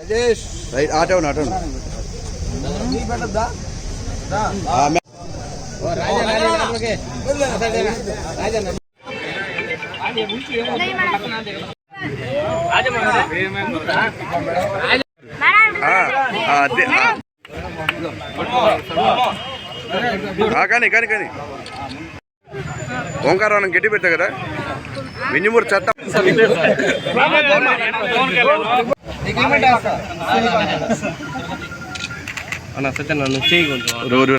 Right auto కానీ ఓంకారం గట్టి పెడతా కదా వింజమూరు చట్ట అన్న సత్య నన్ను చేయకుంటు రోజు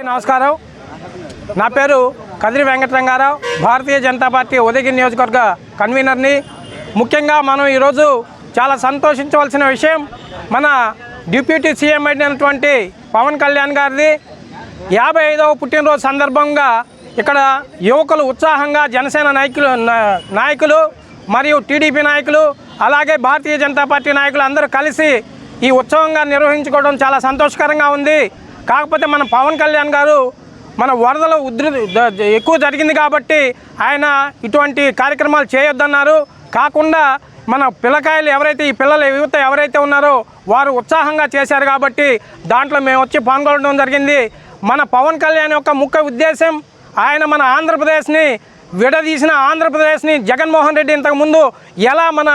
నమస్కారం. నా పేరు కదిరి వెంకటరంగారావు, భారతీయ జనతా పార్టీ ఉదయగిరి నియోజకవర్గ కన్వీనర్ని. ముఖ్యంగా మనం ఈరోజు చాలా సంతోషించవలసిన విషయం, మన డిప్యూటీ సీఎం అయినటువంటి పవన్ కళ్యాణ్ గారిది 55వ పుట్టినరోజు సందర్భంగా ఇక్కడ యువకులు ఉత్సాహంగా జనసేన నాయకులు మరియు టీడీపీ నాయకులు అలాగే భారతీయ జనతా పార్టీ నాయకులు అందరూ కలిసి ఈ ఉత్సవంగా నిర్వహించుకోవడం చాలా సంతోషకరంగా ఉంది. కాకపోతే మన పవన్ కళ్యాణ్ గారు మన వరదలు ఎక్కువ జరిగింది కాబట్టి ఆయన ఇటువంటి కార్యక్రమాలు చేయొద్దన్నారు. కాకుండా మన పిల్లకాయలు ఎవరైతే ఈ పిల్లల యువత ఎవరైతే ఉన్నారో వారు ఉత్సాహంగా చేశారు కాబట్టి దాంట్లో మేము వచ్చి పాల్గొనడం జరిగింది. మన పవన్ కళ్యాణ్ యొక్క ముఖ్య ఉద్దేశం, ఆయన మన ఆంధ్రప్రదేశ్ని విడదీసిన ఆంధ్రప్రదేశ్ని జగన్మోహన్ రెడ్డి ఇంతకుముందు ఎలా మన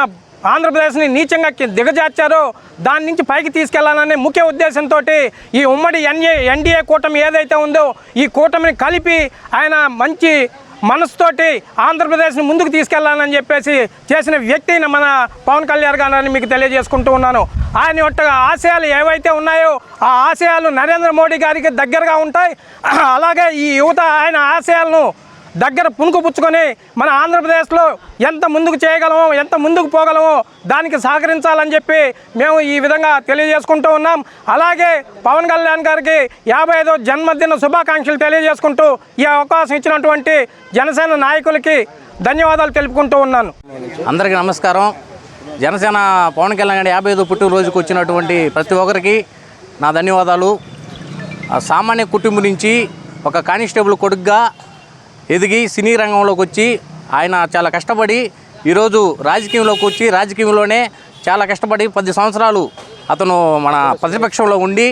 ఆంధ్రప్రదేశ్ని నీచంగా దిగజార్చారో దాని నుంచి పైకి తీసుకెళ్లాలనే ముఖ్య ఉద్దేశంతో ఈ ఉమ్మడి ఎన్డీఏ కూటమి ఏదైతే ఉందో ఈ కూటమిని కలిపి ఆయన మంచి మనసుతోటి ఆంధ్రప్రదేశ్ని ముందుకు తీసుకెళ్లాలని చెప్పేసి చేసిన వ్యక్తిని మన పవన్ కళ్యాణ్ గారిని మీకు తెలియజేసుకుంటూ ఉన్నాను. ఆయన యొక్క ఆశయాలు ఏవైతే ఉన్నాయో ఆ ఆశయాలు నరేంద్ర మోడీ గారికి దగ్గరగా ఉంటాయి. అలాగే ఈ యువత ఆయన ఆశయాలను దగ్గర పుణుకుపుచ్చుకొని మన ఆంధ్రప్రదేశ్లో ఎంత ముందుకు చేయగలమో ఎంత ముందుకు పోగలమో దానికి సహకరించాలని చెప్పి మేము ఈ విధంగా తెలియజేసుకుంటూ ఉన్నాం. అలాగే పవన్ కళ్యాణ్ గారికి 55వ జన్మదిన శుభాకాంక్షలు తెలియజేసుకుంటూ ఈ అవకాశం ఇచ్చినటువంటి జనసేన నాయకులకి ధన్యవాదాలు తెలుపుకుంటూ ఉన్నాను. అందరికీ నమస్కారం. జనసేన పవన్ కళ్యాణ్ గారి 55వ పుట్టినరోజుకు వచ్చినటువంటి ప్రతి ఒక్కరికి నా ధన్యవాదాలు. సామాన్య కుటుంబం నుంచి ఒక కానిస్టేబుల్ కొడుకుగా ఎదిగి సినీ రంగంలోకి వచ్చి ఆయన చాలా కష్టపడి ఈరోజు రాజకీయంలోకి వచ్చి రాజకీయంలోనే చాలా కష్టపడి 10 సంవత్సరాలు అతను మన ప్రతిపక్షంలో ఉండి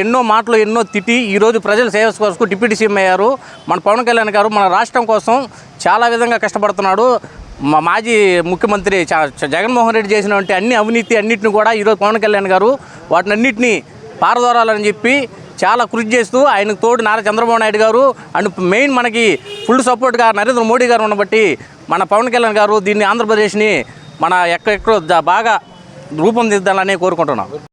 ఎన్నో మాటలు ఎన్నో తిట్టి ఈరోజు ప్రజల సేవ కోసం డిప్యూటీ సీఎం అయ్యారు. మన పవన్ కళ్యాణ్ గారు మన రాష్ట్రం కోసం చాలా విధంగా కష్టపడుతున్నాడు. మాజీ ముఖ్యమంత్రి జగన్మోహన్ రెడ్డి చేసినటువంటి అన్ని అవినీతి అన్నింటిని కూడా ఈరోజు పవన్ కళ్యాణ్ గారు వాటిని అన్నింటినీ పారదోరాలని చెప్పి చాలా కృషి చేస్తూ ఆయనకు తోడు నారా చంద్రబాబు నాయుడు గారు అండ్ మెయిన్ మనకి ఫుల్ సపోర్ట్గా నరేంద్ర మోడీ గారు ఉండబట్టి మన పవన్ కళ్యాణ్ గారు దీన్ని ఆంధ్రప్రదేశ్ని మన ఎక్కడెక్కడో బాగా రూపొందిద్దాలని కోరుకుంటున్నాం.